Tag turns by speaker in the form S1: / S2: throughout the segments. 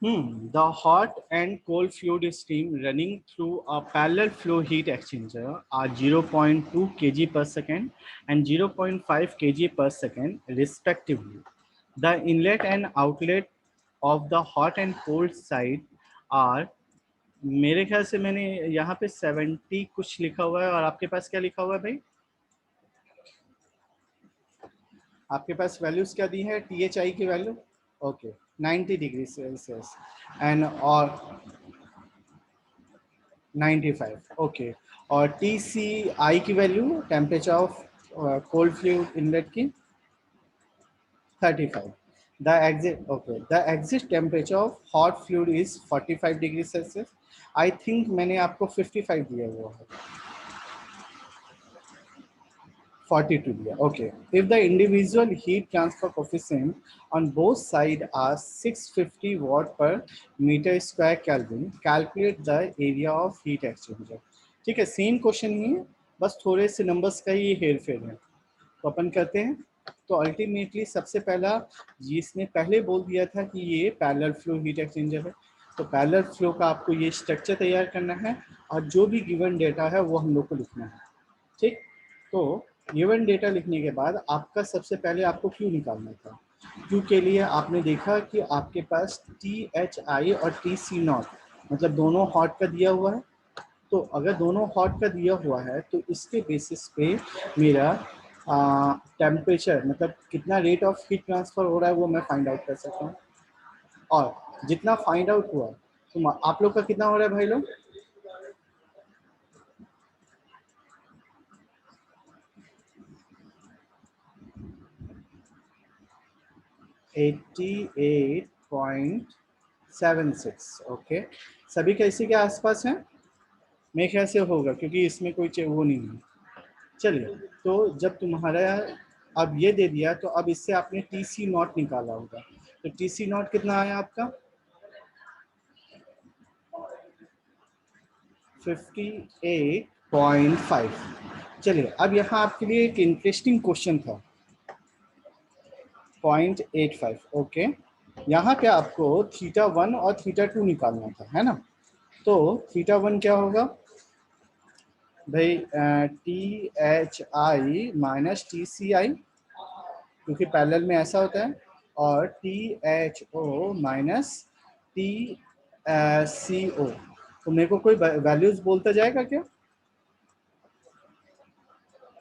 S1: The hot and cold fluid stream running through a parallel flow heat exchanger are 0.2 kg per second and 0.5 kg per second respectively. The inlet and outlet of the hot and cold side are, मेरे ख्याल से मैंने यहाँ पे 70 कुछ लिखा हुआ है और आपके पास क्या लिखा हुआ है भाई? आपके पास वैल्यूज क्या दी है टी एच आई की value? Okay 90 degree Celsius and और 95 ओके और टी सी आई की value temperature of cold fluid inlet की 35. The exit temperature of hot fluid is 45 degrees Celsius. I think मैंने आपको 55 दिया हुआ है, 42 दिया. Okay. If the individual heat transfer coefficient on both sides are 650 watt per meter square Kelvin, calculate the area of heat exchanger. ठीक है, same question ही है, बस थोड़े से नंबर्स का ही हेर फेर है. तो अपन करते हैं. तो अल्टीमेटली सबसे पहला जिसने पहले बोल दिया था कि ये पैरेलल फ्लो हीट एक्सचेंजर है, तो पैरेलल फ्लो का आपको ये स्ट्रक्चर तैयार करना है और जो भी गिवन डेटा है वो हम लोग को लिखना है. ठीक, तो गिवन डेटा लिखने के बाद आपका सबसे पहले आपको क्यू निकालना था. क्यू के लिए आपने देखा कि आपके पास टी एच आई और टी सी नॉट मतलब दोनों हॉट का दिया हुआ है. तो अगर दोनों हॉट का दिया हुआ है तो इसके बेसिस पे मेरा टेम्परेचर मतलब कितना रेट ऑफ हीट ट्रांसफर हो रहा है वो मैं फाइंड आउट कर सकता हूँ. और जितना फाइंड आउट हुआ तो आप लोग का कितना हो रहा है भाई लोग? 88.76. ओके, सभी का इसी के आसपास है मेरे ख्याल से होगा क्योंकि इसमें कोई वो नहीं है. चलिए, तो जब तुम्हारा अब ये दे दिया तो अब इससे आपने टी सी नॉट निकाला होगा. तो टी सी नॉट कितना आया आपका? 58.5. चलिए, अब यहाँ आपके लिए एक इंटरेस्टिंग क्वेश्चन था. 0.85. ओके, यहाँ पे आपको थीटा 1 और थीटा 2 निकालना था, है ना? तो थीटा 1 क्या होगा भाई? T H I minus T C I, क्योंकि पैरेलल में ऐसा होता है, और T H O minus T C O. तो मेरे को कोई वैल्यूज बोलता जाएगा क्या?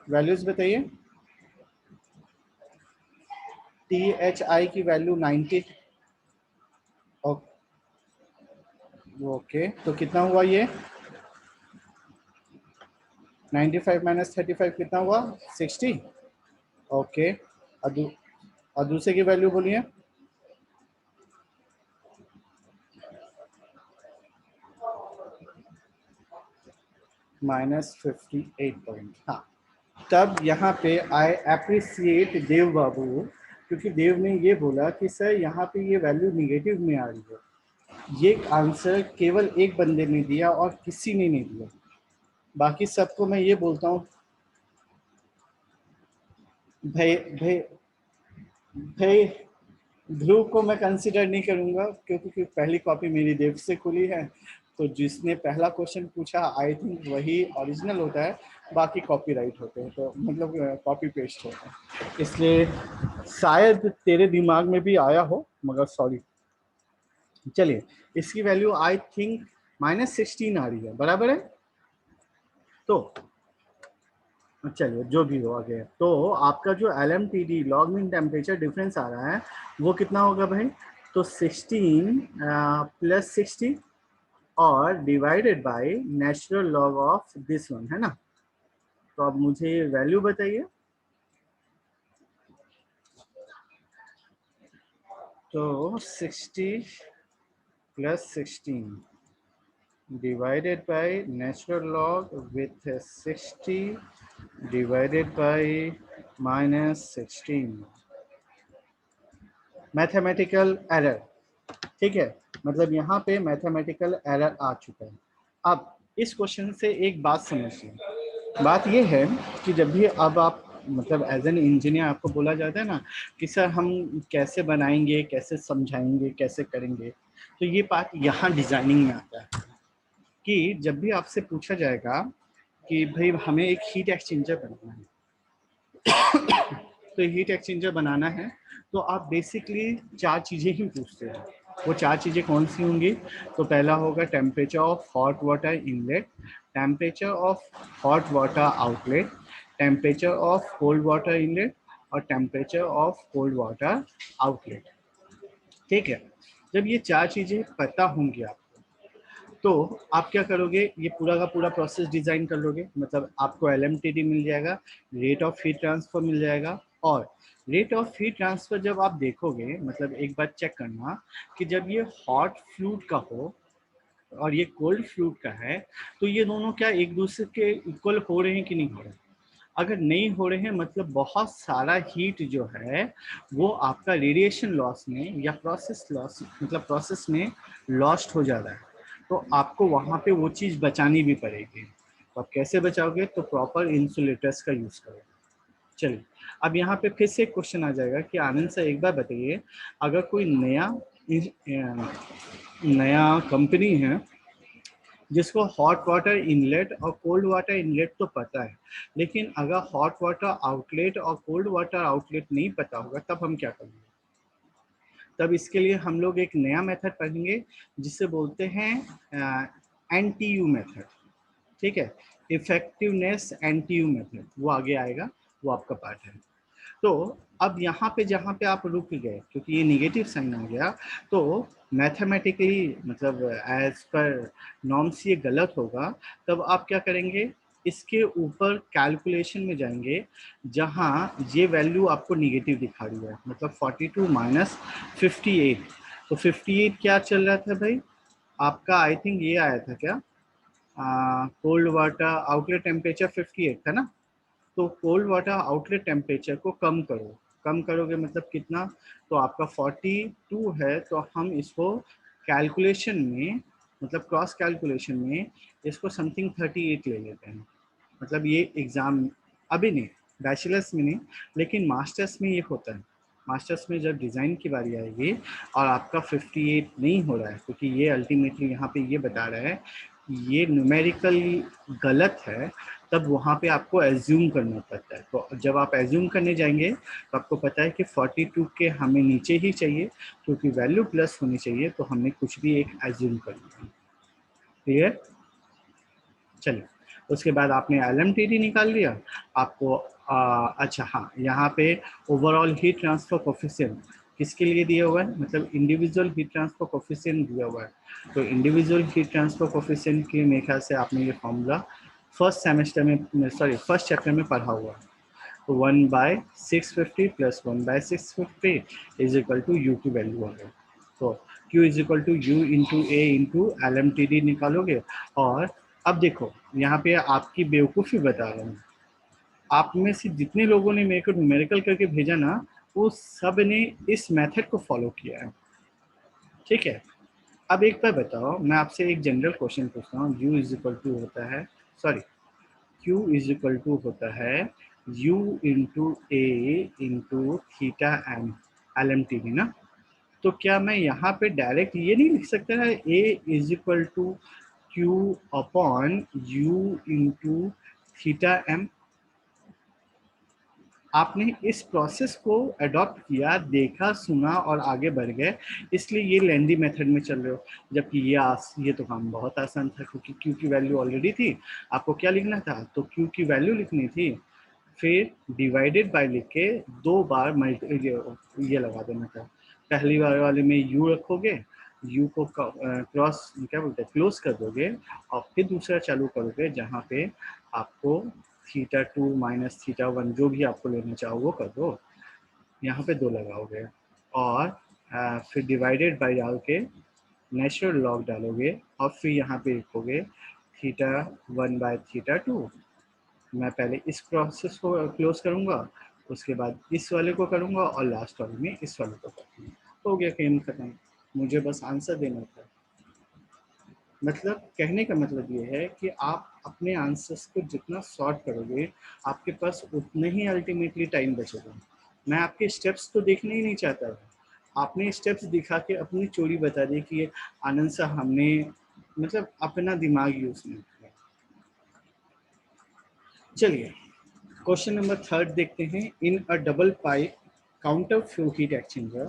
S1: वैल्यूज बताइए. टी एच आई की वैल्यू 90. ओके, तो कितना हुआ ये? 95 माइनस 35 कितना हुआ? 60. ओके, और दूसरे की वैल्यू बोलिए. -58. हाँ, तब यहाँ पे आई अप्रिसिएट देव बाबू, क्योंकि देव ने ये बोला कि सर यहाँ पे ये वैल्यू निगेटिव में आ रही है. ये आंसर केवल एक बंदे ने दिया और किसी ने नहीं दिया. बाकी सबको मैं ये बोलता हूँ भाई भाई भाई ध्रुव को मैं कंसिडर नहीं करूंगा क्योंकि पहली कॉपी मेरी देव से खुली है. तो जिसने पहला क्वेश्चन पूछा आई थिंक वही ओरिजिनल होता है, बाकी कॉपीराइट होते हैं, तो मतलब कॉपी पेस्ट होता है. इसलिए शायद तेरे दिमाग में भी आया हो, मगर सॉरी. चलिए, इसकी वैल्यू आई थिंक -16 आ रही है, बराबर है? तो चलिए, जो भी हो आगे, तो आपका जो LMTD log mean temperature difference आ रहा है वो कितना होगा भाई? तो 16 प्लस 60 और divided by natural log of this one, है ना? तो अब मुझे वैल्यू बताइए. तो 60 plus 16 divided by natural log with 60 divided by -16. Mathematical error. ठीक है, मतलब यहाँ पे मैथमेटिकल एरर आ चुका है. अब इस क्वेश्चन से एक बात समझिए. बात ये है कि जब भी अब आप मतलब एज एन इंजीनियर आपको बोला जाता है ना कि सर हम कैसे बनाएंगे, कैसे समझाएंगे, कैसे करेंगे, तो ये पार्ट यहाँ डिजाइनिंग में आता है कि जब भी आपसे पूछा जाएगा कि भाई हमें एक हीट एक्सचेंजर बनाना है, तो हीट एक्सचेंजर बनाना है तो आप बेसिकली 4 चीज़ें ही पूछते हैं। वो 4 चीज़ें कौन सी होंगी? तो पहला होगा temperature of hot water inlet, temperature of hot water outlet, temperature of cold water inlet और temperature of cold water outlet. ठीक है, जब ये 4 चीज़ें पता होंगी आपको तो आप क्या करोगे, ये पूरा का पूरा प्रोसेस डिजाइन कर लोगे। मतलब आपको एलएमटीडी मिल जाएगा, रेट ऑफ हीट ट्रांसफर मिल जाएगा। और रेट ऑफ हीट ट्रांसफर जब आप देखोगे, मतलब एक बार चेक करना कि जब ये हॉट फ्लूइड का हो और ये कोल्ड फ्लूइड का है तो ये दोनों क्या एक दूसरे के इक्वल हो रहे हैं कि नहीं हो रहे हैं। अगर नहीं हो रहे हैं मतलब बहुत सारा हीट जो है वो आपका रेडिएशन लॉस में या प्रोसेस लॉस, मतलब प्रोसेस में लॉस्ट हो जा रहा है। तो आपको वहाँ पे वो चीज़ बचानी भी पड़ेगी। तो आप कैसे बचाओगे? तो प्रॉपर इंसुलेटर्स का यूज़ करोगे। चलिए, अब यहाँ पे फिर से क्वेश्चन आ जाएगा कि आनंद सर एक बार बताइए, अगर कोई नया कंपनी है जिसको हॉट वाटर इनलेट और कोल्ड वाटर इनलेट तो पता है, लेकिन अगर हॉट वाटर आउटलेट और कोल्ड वाटर आउटलेट नहीं पता होगा तब हम क्या करेंगे? तब इसके लिए हम लोग एक नया मेथड पढ़ेंगे जिसे बोलते हैं एनटीयू मेथड। ठीक है, इफेक्टिवनेस एनटीयू मेथड, वो आगे आएगा, वो आपका पार्ट है। तो अब यहाँ पे जहाँ पे आप रुक गए, क्योंकि ये निगेटिव साइन आ गया, तो मैथमेटिकली मतलब एज पर नॉर्म्स ये गलत होगा। तब आप क्या करेंगे, इसके ऊपर कैलकुलेशन में जाएंगे जहाँ ये वैल्यू आपको निगेटिव दिखा रही है, मतलब 42 माइनस 58। तो 58 क्या चल रहा था भाई आपका? आई थिंक ये आया था क्या, कोल्ड वाटर आउटलेट टेम्परेचर 58 था ना। तो कोल्ड वाटर आउटलेट टेम्परेचर को कम करो, कम करोगे मतलब कितना? तो आपका 42 है, तो हम इसको कैलकुलेशन में, मतलब क्रॉस कैलकुलेशन में इसको समथिंग 38 ले लेते हैं। मतलब ये एग्ज़ाम अभी नहीं, बैचलर्स में नहीं, लेकिन मास्टर्स में ये होता है। मास्टर्स में जब डिज़ाइन की बारी आएगी और आपका 58 नहीं हो रहा है, क्योंकि ये अल्टीमेटली यहाँ पे ये बता रहा है कि ये न्यूमेरिकल गलत है, तब वहाँ पे आपको एज्यूम करना पड़ता है। तो जब आप एज्यूम करने जाएंगे तो आपको पता है कि 42 के हमें नीचे ही चाहिए, क्योंकि वैल्यू प्लस होनी चाहिए, तो हमने कुछ भी एक एज्यूम कर लिया। क्लियर? चलिए, उसके बाद आपने एलएमटीडी निकाल लिया। आपको अच्छा हाँ, यहाँ पे ओवरऑल हीट ट्रांसफर कोफिशिएंट किसके लिए दिया हुआ है, मतलब इंडिविजुअल हीट ट्रांसफर कोफिशिएंट दिया हुआ है। तो इंडिविजुअल हीट ट्रांसफर कोफिशिएंट के मेरे ख्याल से आपने ये फॉर्मूला फर्स्ट सेमेस्टर में, सॉरी फर्स्ट चैप्टर में पढ़ा हुआ है। तो 1/650 plus 1/650 is equal to U की वैल्यू आ गई। तो Q is equal to U into A into L M T D निकालोगे। और अब देखो यहाँ पे आपकी बेवकूफ़ी बता रहा हूँ, आप में से जितने लोगों ने मेरे को न्यूमेरिकल करके भेजा ना, वो सब ने इस मेथड को फॉलो किया है। ठीक है, अब एक बार बताओ, मैं आपसे एक जनरल क्वेश्चन पूछता हूँ। U इज इक्वल टू होता है, sorry Q is equal to होता है U into A into theta M L M T D ना। तो क्या मैं यहाँ पे डायरेक्ट ये नहीं लिख सकता है A is equal to Q upon U into theta M? आपने इस प्रोसेस को अडॉप्ट किया, देखा, सुना और आगे बढ़ गए, इसलिए ये लेंदी मेथड में चल रहे हो। जबकि ये तो काम बहुत आसान था, क्योंकि Q की वैल्यू ऑलरेडी थी। आपको क्या लिखना था? तो Q की वैल्यू लिखनी थी, फिर डिवाइडेड बाय लिख के 2 बार ये लगा देना था। पहली बार वाले में U रखोगे, U को क्रॉस क्या बोलते हैं, क्लोज कर दोगे, और फिर दूसरा चालू करोगे जहाँ पे आपको थीटा 2 माइनस थीटा 1 जो भी आपको लेना चाहो वो कर दो। यहाँ पे 2 लगाओगे और फिर डिवाइडेड बाय डाल के नेचुरल लॉग डालोगे और फिर यहाँ पे लिखोगे थीटा 1/थीटा 2। मैं पहले इस प्रोसेस को क्लोज करूँगा, उसके बाद इस वाले को करूँगा और लास्ट वाले में इस वाले को करूँगा। हो गया, गेम खत्म। मुझे बस आंसर देना था। मतलब कहने का मतलब ये है कि आप अपने आंसर्स को जितना शॉर्ट करोगे आपके पास उतना ही अल्टीमेटली टाइम बचेगा। मैं आपके स्टेप्स तो देखना ही नहीं चाहता था। आपने स्टेप्स दिखा के अपनी चोरी बता दी कि ये आनंद सा हमने मतलब अपना दिमाग यूज नहीं किया। चलिए क्वेश्चन नंबर थर्ड देखते हैं। In a double pipe counter flow heat exchanger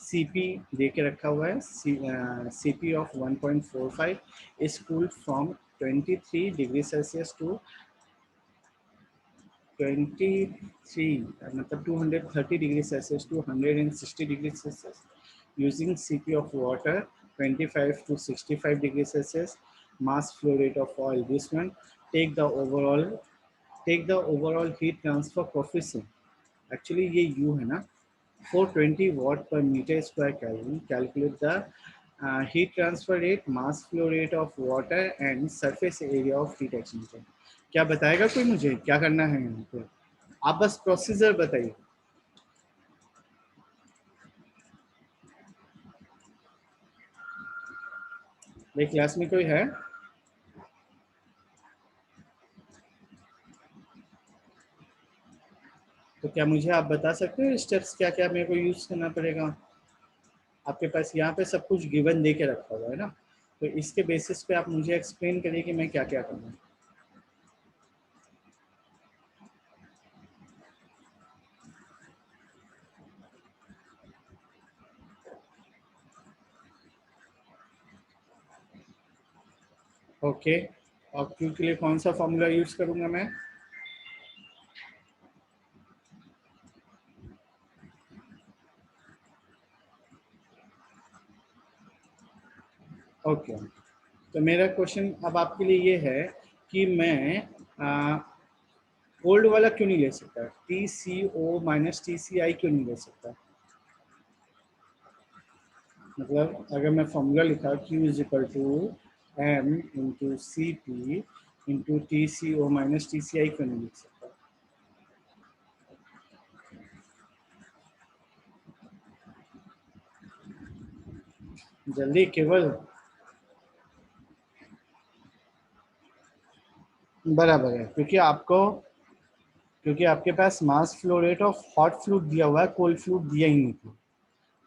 S1: CP दे के रखा हुआ है। CP of 1.45 is cooled from 23 degree Celsius to 23 मतलब 230 degree Celsius to 160 degree Celsius using CP of water 25 to 65 degree Celsius, mass flow rate of oil. This one take the overall heat transfer coefficient. Actually ये U है ना, 420 watt per meter square Kelvin. Calculate the heat transfer rate, mass flow rate of water and surface area of heat exchanger. क्या बताएगा कोई मुझे क्या करना है यहाँ पे? आप बस प्रोसीजर बताइए। मेरी क्लास में कोई है? तो क्या मुझे आप बता सकते हो स्टेप्स क्या क्या मेरे को यूज करना पड़ेगा? आपके पास यहाँ पे सब कुछ गिवन दे के रखा हुआ है ना, तो इसके बेसिस पे आप मुझे एक्सप्लेन करिए कि मैं क्या क्या करूँ। ओके, और क्यू के लिए कौन सा फॉर्मूला यूज करूँगा मैं? ओके, तो मेरा क्वेश्चन अब आपके लिए ये है कि मैं ओल्ड वाला क्यों नहीं ले सकता? T C O minus T C I क्यों नहीं ले सकता? मतलब अगर मैं फॉर्मूला लिखा Q is equal to M into C P into T C O minus T C I क्यों नहीं लिख सकता? जल्दी केवल बराबर है क्योंकि आपके पास mass flow rate of hot fluid दिया हुआ है, कोल्ड फ्लूइड दिया ही नहीं था।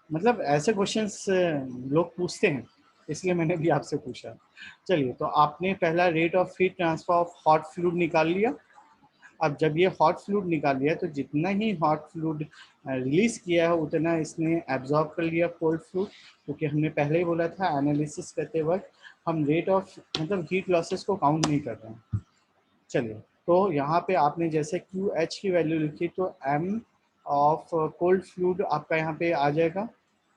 S1: मतलब ऐसे क्वेश्चंस लोग पूछते हैं, इसलिए मैंने भी आपसे पूछा। चलिए, तो आपने पहला rate of heat transfer of hot fluid निकाल लिया। अब जब ये हॉट फ्लूइड निकाल लिया तो जितना ही हॉट फ्लूइड रिलीज किया है उतना इसने एब्जॉर्ब कर लिया कोल्ड फ्लूइड, क्योंकि हमने पहले ही बोला था एनालिसिस करते वक्त हम रेट ऑफ मतलब हीट लॉसेस को काउंट नहीं कर रहे हैं। चलिए, तो यहाँ पे आपने जैसे क्यू एच की वैल्यू लिखी तो एम ऑफ कोल्ड फ्लूइड आपका यहाँ पे आ जाएगा।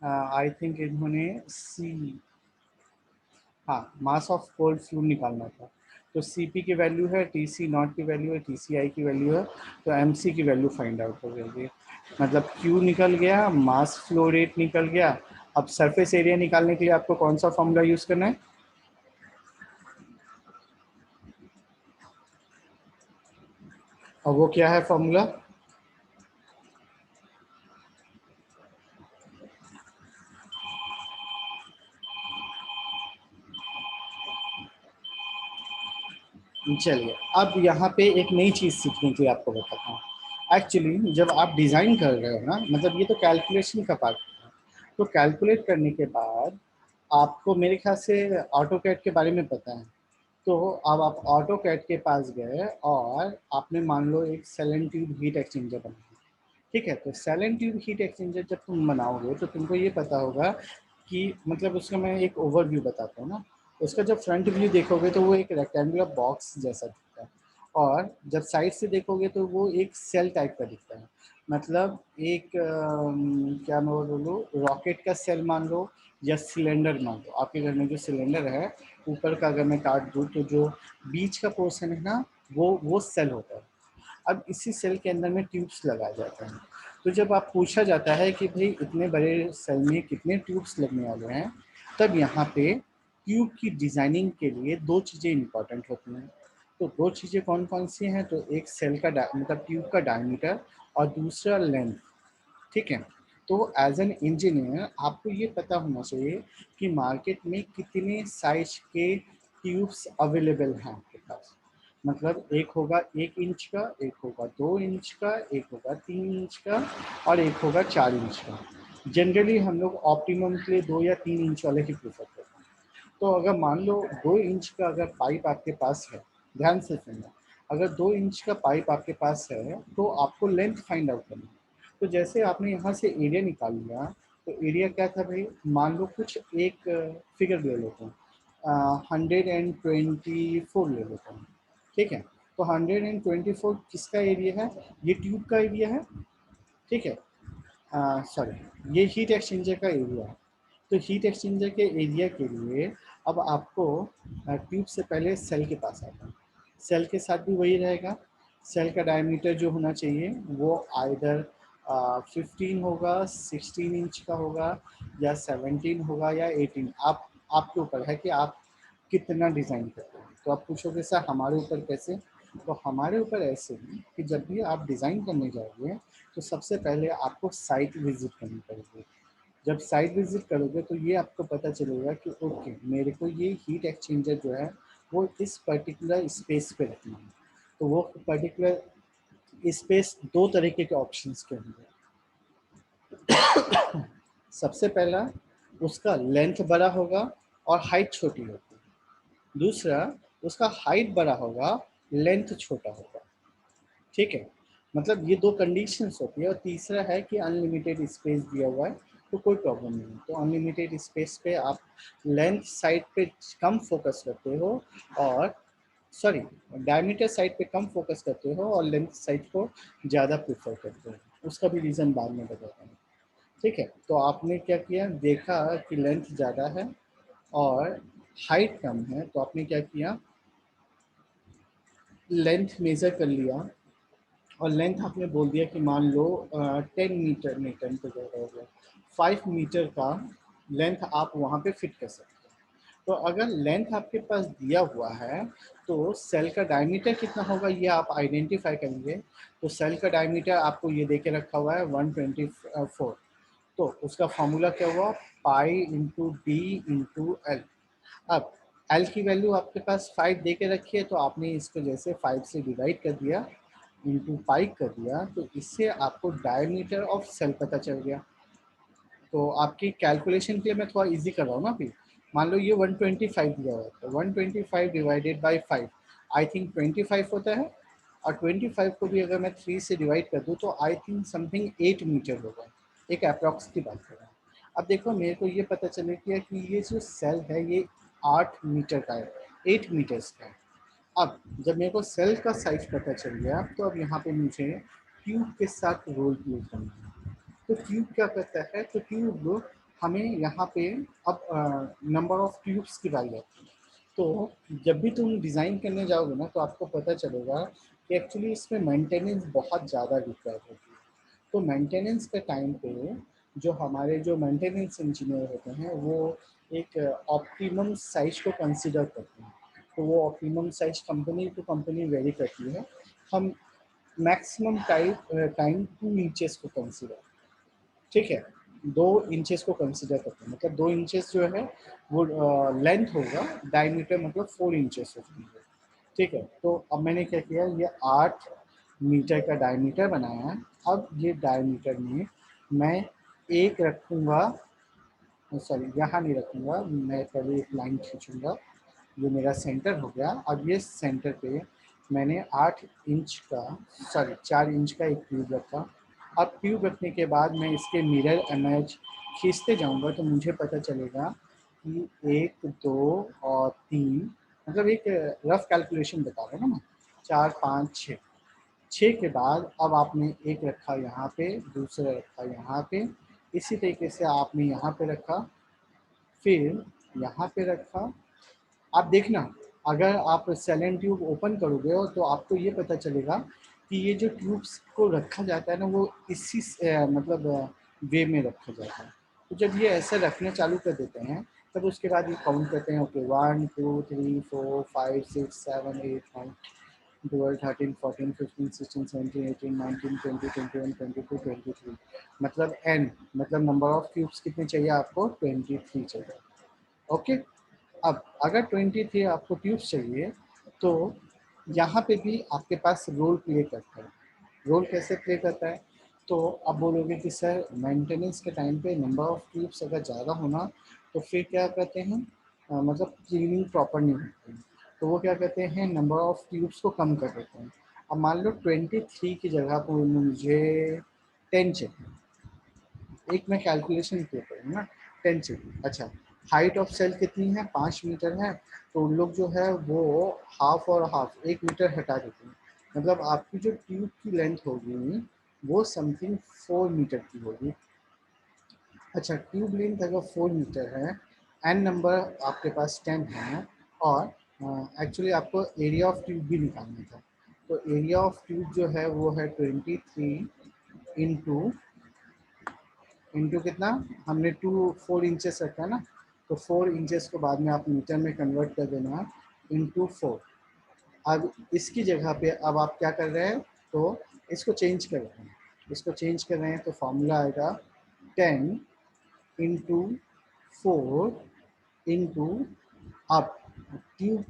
S1: आई थिंक इन्होंने सी, हाँ, मास ऑफ कोल्ड फ्लूइड निकालना था। तो सी पी की वैल्यू है, टी सी नॉट की वैल्यू है, टी सी आई की वैल्यू है, तो एम सी की वैल्यू फाइंड आउट हो जाएगी। मतलब क्यू निकल गया, मास फ्लो रेट निकल गया। अब सरफेस एरिया निकालने के लिए आपको कौन सा फॉर्मूला यूज करना है? और वो क्या है फॉर्मूला? चलिए, अब यहाँ पे एक नई चीज़ सीखने की आपको बताता हूँ। एक्चुअली जब आप डिज़ाइन कर रहे हो ना, मतलब ये तो कैलकुलेशन का पार्ट है। तो कैलकुलेट करने के बाद आपको मेरे ख्याल से ऑटो कैड के बारे में पता है। तो अब आप ऑटो कैड के पास गए और आपने मान लो एक shell and tube heat exchanger बनाया। ठीक है, तो shell and tube heat exchanger जब तुम बनाओगे तो तुमको ये पता होगा कि मतलब उसका मैं एक ओवरव्यू बताता हूँ ना। उसका जब फ्रंट व्यू देखोगे तो वो एक रेक्टेंगुलर बॉक्स जैसा दिखता है, और जब साइड से देखोगे तो वो एक सेल टाइप का दिखता है। मतलब एक क्या मैं बोलूँ, रॉकेट का सेल मान लो या सिलेंडर मान लो। आपके घर में जो सिलेंडर है ऊपर का अगर मैं काट दूँ तो जो बीच का पोर्शन है ना, वो सेल होता है। अब इसी सेल के अंदर में ट्यूब्स लगाए जाते हैं। तो जब आप पूछा जाता है कि भाई इतने बड़े सेल में कितने ट्यूब्स लगने वाले हैं, तब यहाँ पे ट्यूब की डिजाइनिंग के लिए दो चीज़ें इंपॉर्टेंट होती हैं। तो दो चीज़ें कौन कौन सी हैं? तो एक सेल का मतलब ट्यूब का डायमीटर और दूसरा लेंथ। ठीक है, तो एज एन इंजीनियर आपको ये पता होना चाहिए कि मार्केट में कितने साइज के ट्यूब्स अवेलेबल हैं आपके पास। मतलब एक होगा 1 इंच का, एक होगा 2 इंच का, एक होगा 3 इंच का और एक होगा 4 इंच का। जनरली हम लोग ऑप्टिमम के लिए 2 या 3 इंच वाले ही प्रेफर करते हैं। तो अगर मान लो 2 इंच का अगर पाइप आपके पास है, ध्यान से सुनना, अगर 2 इंच का पाइप आपके पास है तो आपको लेंथ फाइंड आउट करनी है। तो जैसे आपने यहाँ से एरिया निकाल लिया, तो एरिया क्या था भाई, मान लो कुछ एक फिगर ले लेते हैं, 124 ले लेते हैं, ठीक है। तो 124 किसका एरिया है, ये ट्यूब का एरिया है, ठीक है। सॉरी, ये हीट एक्सचेंजर का एरिया है। तो हीट एक्सचेंजर के एरिया के लिए अब आपको ट्यूब से पहले सेल के पास आता है। सेल के साथ भी वही रहेगा। सेल का डायमीटर जो होना चाहिए वो आइदर 15 होगा, 16 इंच का होगा, या 17 होगा, या 18। आप आपके ऊपर है कि आप कितना डिज़ाइन करते हैं। तो आप पूछोगे सर हमारे ऊपर कैसे, तो हमारे ऊपर ऐसे ही कि जब भी आप डिज़ाइन करने जाओगे तो सबसे पहले आपको साइट विजिट करनी पड़ेगी। जब साइट विजिट करोगे तो ये आपको पता चलेगा कि ओके, मेरे को ये हीट एक्सचेंजर जो है वो इस पर्टिकुलर स्पेस पे रखना है। तो वो पर्टिकुलर स्पेस दो तरीके के ऑप्शंस के होंगे। सबसे पहला, उसका लेंथ बड़ा होगा और हाइट छोटी होगी। दूसरा, उसका हाइट बड़ा होगा, लेंथ छोटा होगा, ठीक है। मतलब ये दो कंडीशंस होती है। और तीसरा है कि अनलिमिटेड स्पेस दिया हुआ है तो कोई प्रॉब्लम नहीं है। तो अनलिमिटेड स्पेस पे आप लेंथ साइड पे कम फोकस करते हो, और सॉरी, डायमीटर साइड पे कम फोकस करते हो और लेंथ साइड को ज़्यादा प्रेफर करते हो। उसका भी रीज़न बाद में बताता हूँ, ठीक है। तो आपने क्या किया, देखा कि लेंथ ज़्यादा है और हाइट कम है, तो आपने क्या किया, लेंथ मेज़र कर लिया। और लेंथ आपने बोल दिया कि मान लो 10 मीटर, नहीं 10 तो ज़्यादा हो गया, 5 मीटर का लेंथ आप वहाँ पे फिट कर सकते हो। तो अगर लेंथ आपके पास दिया हुआ है तो सेल का डायमीटर कितना होगा ये आप आइडेंटिफाई करेंगे। तो सेल का डायमीटर आपको ये दे के रखा हुआ है 124। तो उसका फॉर्मूला क्या हुआ, पाई इंटू डी इंटू एल। अब एल की वैल्यू आपके पास 5 दे के रखी है, तो आपने इसको जैसे 5 से डिवाइड कर दिया, इंटू पाई कर दिया, तो इससे आपको डायमीटर ऑफ सेल पता चल गया। तो आपकी कैलकुलेशन के लिए मैं थोड़ा इजी कर रहा हूँ ना अभी। मान लो ये 125 दिया हुआ है, तो 125 डिवाइडेड बाई 5 आई थिंक 25 होता है। और 25 को भी अगर मैं 3 से डिवाइड कर दूँ तो आई थिंक समथिंग 8 मीटर होगा। एक अप्रॉक्स की बात कर रहा हूँ। अब देखो मेरे को ये पता चले कि ये जो सेल है ये 8 मीटर का है, 8 मीटर्स का है। अब जब मेरे को सेल का साइज पता चल गया तो अब यहाँ पे मुझे ट्यूब के साथ रोल प्ले करना है। तो ट्यूब क्या करता है, तो ट्यूब हमें यहाँ पे अब नंबर ऑफ ट्यूब्स की बारी आती है। तो जब भी तुम डिज़ाइन करने जाओगे ना तो आपको पता चलेगा कि एक्चुअली इसमें मेंटेनेंस बहुत ज़्यादा रिक्वायर होती है। तो मेंटेनेंस के टाइम पे जो हमारे जो मेंटेनेंस इंजीनियर होते हैं वो एक ऑप्टिमम साइज को कंसिडर करते हैं। तो वो optimum size company to company vary करती है। हम मैक्सिमम टाइम 2 इंचेस को कंसिडर, ठीक है, 2 इंचेस को कंसिडर करते हैं। मतलब 2 इंचेस जो है वो लेंथ होगा, डायमीटर मतलब 4 इंचेस होती है, ठीक है। तो अब मैंने क्या किया, ये 8 मीटर का डायमीटर बनाया है। अब ये डायमीटर में मैं एक रखूँगा, सॉरी यहाँ नहीं रखूँगा, मैं पहले एक लाइन खींचूँगा। ये मेरा सेंटर हो गया। अब ये सेंटर पे मैंने 8 इंच का, सॉरी 4 इंच का एक ट्यूब रखा। अब ट्यूब रखने के बाद मैं इसके मिरर इमेज खींचते जाऊंगा तो मुझे पता चलेगा कि 1 2 और 3, मतलब एक रफ कैलकुलेशन बता रहा हूँ ना मैं, 4 5 6। 6 के बाद अब आपने एक रखा यहाँ पे, दूसरा रखा यहाँ पे, इसी तरीके से आपने यहाँ पे रखा, फिर यहाँ पे रखा। आप देखना, अगर आप सेलन ट्यूब ओपन करोगे हो तो आपको ये पता चलेगा कि ये जो ट्यूब्स को रखा जाता है ना वो इसी मतलब वे में रखा जाता है। तो जब ये ऐसे रखना चालू कर देते हैं तब उसके बाद ये काउंट करते हैं, ओके 1 2 3 4 5 6 7 8 9। 12, 13, 14, 15, 16, 17, 18, 19, 20, 21, 22, 23, मतलब n, मतलब नंबर ऑफ क्यूब्स कितने चाहिए आपको? 23 चाहिए। ओके, अब अगर 23 आपको ट्यूब्स चाहिए तो यहाँ पे भी आपके पास रोल प्ले करता है। रोल कैसे प्ले करता है? तो आप बोलोगे कि सर मेंटेनेंस के टाइम पे नंबर ऑफ ट्यूब्स अगर ज़्यादा होना तो फिर क्या कहते हैं, मतलब क्लीनिंग प्रॉपर नहीं होती, तो वो क्या कहते हैं, नंबर ऑफ ट्यूब्स को कम कर देते हैं। अब मान लो 23 की जगह पर मुझे 10 चाहिए, एक मैं कैलकुलेशन किया करूँ ना, 10 चाहिए। अच्छा, हाइट ऑफ सेल कितनी है? 5 मीटर है, तो उन लोग जो है वो हाफ और हाफ 1 मीटर हटा देते हैं, मतलब आपकी जो ट्यूब की लेंथ होगी वो समथिंग 4 मीटर की होगी। अच्छा, ट्यूब लेंथ अगर 4 मीटर है, एन नंबर आपके पास 10 है, और एक्चुअली आपको एरिया ऑफ ट्यूब भी निकालना था, तो एरिया ऑफ ट्यूब जो है वो है 23 इंटू कितना, हमने 4 इंचेस रखा है ना, तो 4 इंचेस को बाद में आप मीटर में कन्वर्ट कर देना, इंटू 4। अब इसकी जगह पे अब आप क्या कर रहे हैं, तो इसको चेंज कर रहे हैं, इसको चेंज कर रहे हैं, तो फॉर्मूला आएगा 10 इंटू 4 इंटू, अब ट्यूब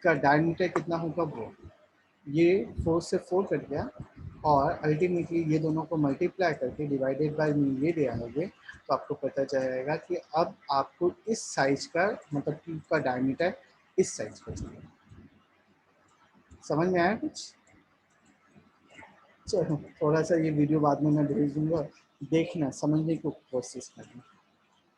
S1: का डायमीटर कितना होगा वो, ये 4 से 4 कट गया, और अल्टीमेटली ये दोनों को मल्टीप्लाई करके डिवाइडेड बाय में ये दिया होगे, तो आपको पता चलेगा कि अब आपको इस साइज का, मतलब ट्यूब का डायमीटर इस साइज का चाहिए। समझ में आया कुछ? चलो, थोड़ा सा ये वीडियो बाद में मैं भेज दूंगा, देखना, समझने की कोशिश करना,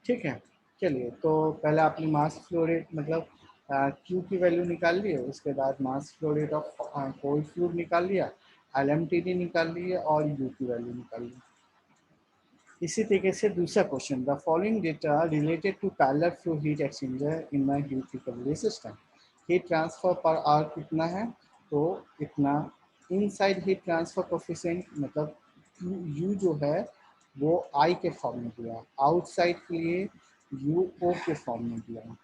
S1: ठीक है? चलिए, तो पहले आपने मास फ्लो रेट, मतलब क्यू की वैल्यू निकाल ली है, उसके बाद मास flow rate of cold fluid निकाल लिया, LMTD निकाल लिया, और यू की वैल्यू निकाल ली। इसी तरीके से दूसरा question, the following data related to parallel flow heat exchanger in my heat recovery system, heat transfer per hour कितना है, तो इतना। इनसाइड हीट ट्रांसफर कोफिशिएंट, मतलब यू जो है वो आई के फॉर्म में दिया, आउटसाइड के लिए यू ओ के फॉर्म में दिया।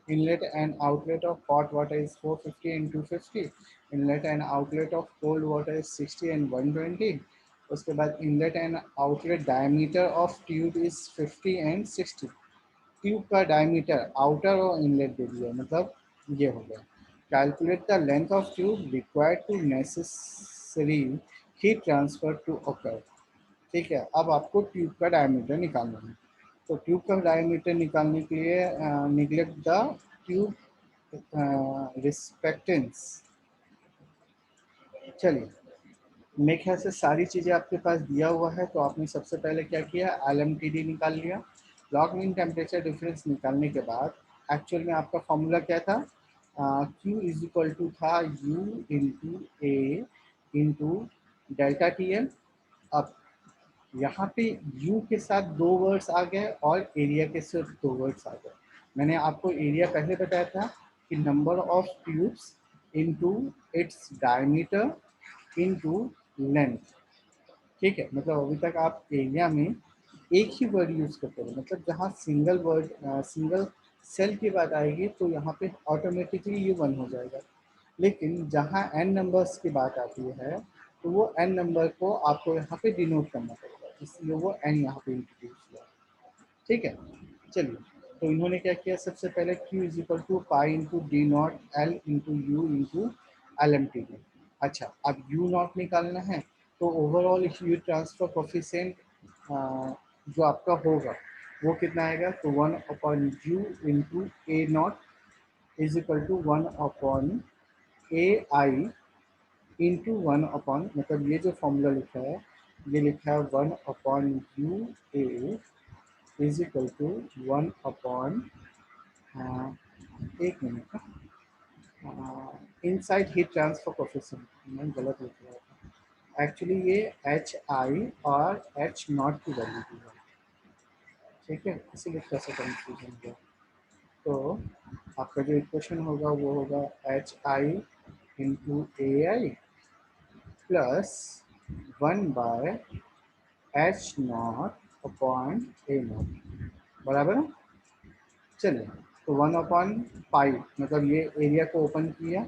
S1: Inlet and outlet of hot water is 450 into 50, inlet and outlet of cold water is 60 and 120। उसके बाद inlet and outlet diameter of tube is 50 and 60। Tube का डायमीटर आउटर और इनलेट दे दिया, मतलब ये हो गया। Calculate the length of tube required to necessary heat transfer to occur। ठीक है, अब आपको ट्यूब का डायमीटर निकालना है, तो ट्यूब का डायमीटर निकालने के लिए निगलेक्ट द ट्यूब रिस्पेक्टेंस। चलिए, मेरे ख्याल से सारी चीज़ें आपके पास दिया हुआ है, तो आपने सबसे पहले क्या किया, LMTD निकाल लिया। लॉग मीन टेम्परेचर डिफरेंस निकालने के बाद एक्चुअल में आपका फॉर्मूला क्या था, Q इज इक्वल टू था U into A into delta TL। अब यहाँ पे U के साथ 2 वर्ड्स आ गए और एरिया के साथ 2 वर्ड्स आ गए। मैंने आपको एरिया पहले बताया था कि number of tubes into its diameter into length. ठीक है, मतलब अभी तक आप एरिया में एक ही वर्ड यूज़ करते हो, मतलब जहाँ सिंगल वर्ड, सिंगल सेल की बात आएगी तो यहाँ पे ऑटोमेटिकली ये 1 हो जाएगा, लेकिन जहाँ n नंबर्स की बात आती है तो वो n नंबर को आपको यहाँ पे डिनोट करना पड़ेगा, इसलिए वो n यहाँ पे इंट्रोड्यूस हुआ। ठीक है, चलिए, तो इन्होंने क्या किया, सबसे पहले Q is equal to pi into D not L into U into LMTD। अच्छा, अब U नॉट निकालना है, तो ओवरऑल हीट ट्रांसफर कोफिशिएंट जो आपका होगा वो कितना आएगा, तो 1/U into A not is equal to 1/AI into 1 मतलब ये जो फॉर्मूला लिखा है, ये लिखा है 1/U A is equal to 1 एक मिनट का, इनसाइड हीट ट्रांसफर कोफिशिएंट, मैं गलत लिख रहा था, एक्चुअली ये HI और H नॉट की वैल्यू दी है, ठीक है, इसीलिए थोड़ा सा कंफ्यूजन हुआ। तो आपका जो इक्वेशन होगा वो होगा HI into AI plus 1/H0/A0, बराबर है। चलिए, तो 1/5, मतलब ये एरिया को ओपन किया,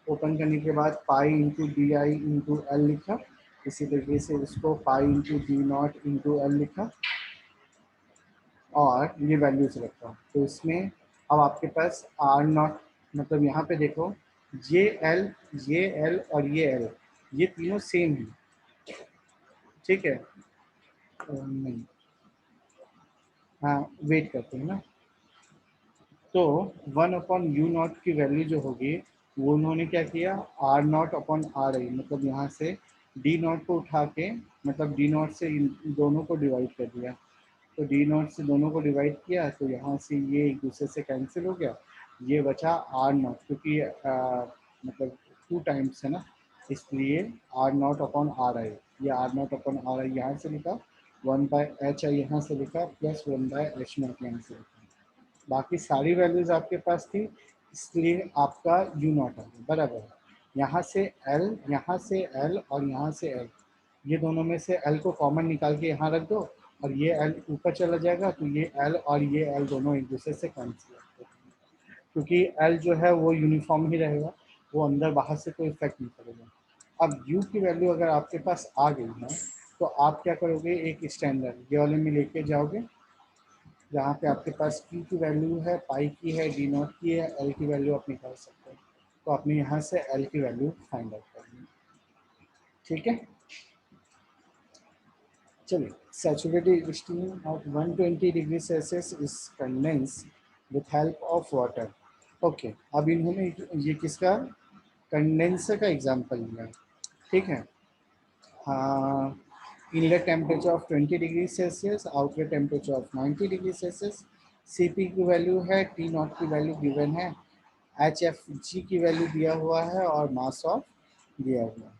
S1: ओपन करने के बाद पाई into D I into L लिखा, इसी तरीके से इसको पाई into D not into L लिखा और ये वैल्यूज रखा। तो इसमें अब आपके पास आर नॉट, मतलब यहाँ पे देखो ये एल और ये एल, ये तीनों सेम है, ठीक है। नहीं, हाँ वेट करते हैं ना। तो 1/u0 की वैल्यू जो होगी वो उन्होंने क्या किया, R0/RI, मतलब यहाँ से डी नॉट को उठा के, मतलब डी नॉट से इन दोनों को डिवाइड कर दिया। तो डी नॉट से दोनों को डिवाइड किया तो यहाँ से ये एक दूसरे से कैंसिल हो गया, ये बचा R0, क्योंकि मतलब 2 टाइम्स है ना, इसलिए R0/RI, ये R0/RI यहाँ से लिखा, 1/HI यहाँ से लिखा, प्लस 1/H0 यहाँ से लिखा। बाकी सारी वैल्यूज आपके पास थी, इसलिए आपका यू नॉट आ गया बराबर है। यहाँ से एल, यहाँ से एल और यहाँ से एल, ये दोनों में से एल को कॉमन निकाल के यहाँ रख दो और ये एल ऊपर चला जाएगा, तो ये एल और ये एल दोनों एक दूसरे से कैंसिल हो जाएंगे, क्योंकि एल जो है वो यूनिफॉर्म ही रहेगा, वो अंदर बाहर से कोई इफेक्ट नहीं पड़ेगा। अब यू की वैल्यू अगर आपके पास आ गई है तो आप क्या करोगे, एक स्टैंडर्ड ये वाले में लेके जाओगे, जहाँ पे आपके पास Q की वैल्यू है, पाई की है, डी नॉट की है, एल की वैल्यू आप निकाल सकते हो। तो आपने यहाँ से एल की वैल्यू फाइंड आउट करनी है, ठीक है। चलिए, saturated steam at 120 degree Celsius is condense with help of water. Okay, अब इन्होंने ये किसका, कंडेंसर का एग्जांपल लिया है, ठीक है। हाँ, inlet temperature of 20 degree Celsius, outlet temperature of 90 degree Celsius, C P की वैल्यू है, टी नॉट की वैल्यू गिवन है, एच एफ जी की वैल्यू दिया हुआ है और मास ऑफ दिया हुआ है।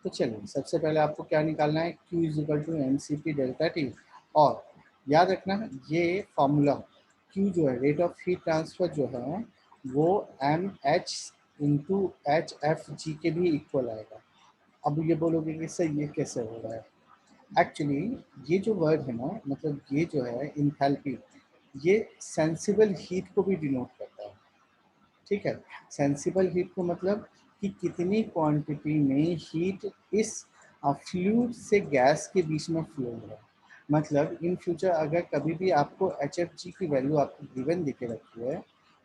S1: तो चलिए, सबसे पहले आपको क्या निकालना है, Q is equal to M C P delta T, और याद रखना ये फॉर्मूला Q जो है रेट ऑफ हीट ट्रांसफर जो है वो M H into H F G के भी इक्वल आएगा। अब ये बोलोगे कि सर ये कैसे हो रहा है, एक्चुअली ये जो वर्ड है ना, मतलब ये जो है इंथैल्पी, ये सेंसिबल हीट को भी डिनोट करता है, ठीक है। सेंसिबल हीट को मतलब कि कितनी क्वांटिटी में हीट इस फ्लूइड से गैस के बीच में फ्लो हो रहा है। मतलब इन फ्यूचर अगर कभी भी आपको एच एफ जी की वैल्यू आपको गिवन देके रखी है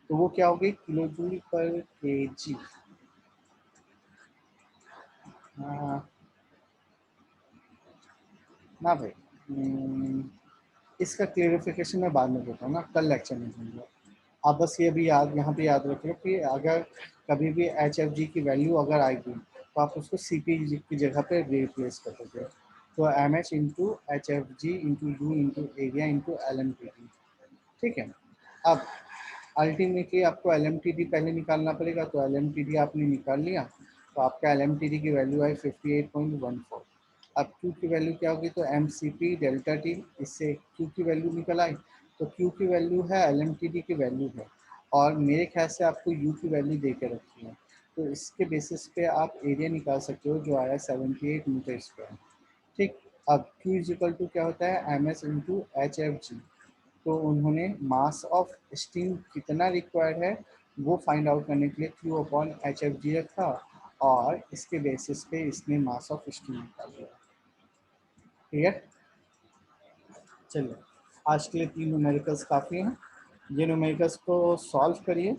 S1: तो वो क्या होगी, किलो जूल पर के जी। ना भाई, इसका क्लेरिफिकेशन मैं बाद में देता हूँ ना, कल लेक्चर में दूंगा। आप बस ये भी याद, यहाँ पे याद रखिए कि अगर कभी भी एच एफ जी की वैल्यू अगर आएगी तो आप उसको सी पी जी की जगह पे रिप्लेस कर दोगे। तो M H into H F G into U into area into L M T D, ठीक है। अब अल्टीमेटली आपको एल एम टी डी पहले निकालना पड़ेगा, तो एल एम टी डी आपने निकाल लिया, तो आपका एल एम टी डी की वैल्यू आई 58.14। अब Q की वैल्यू क्या होगी, तो M C P delta T, इससे Q की वैल्यू निकल आई, तो Q की वैल्यू है एल एम टी डी की वैल्यू है, और मेरे ख्याल से आपको U की वैल्यू दे के रखी है, तो इसके बेसिस पे आप एरिया निकाल सकते हो जो आया 78 मीटर स्क्वायर, ठीक। अब Q इज इक्वल टू क्या होता है, M S into H F G. तो उन्होंने मास ऑफ स्टीम कितना रिक्वायर्ड है वो फाइंड आउट करने के लिए Q upon H F G रखा, और इसके बेसिस पे इसने मास ऑफ स्टीम निकाल दिया, क्लियर। चलिए, आज के लिए 3 न्यूमेरिकल्स काफ़ी हैं, ये न्यूमेरिकल्स को सॉल्व करिए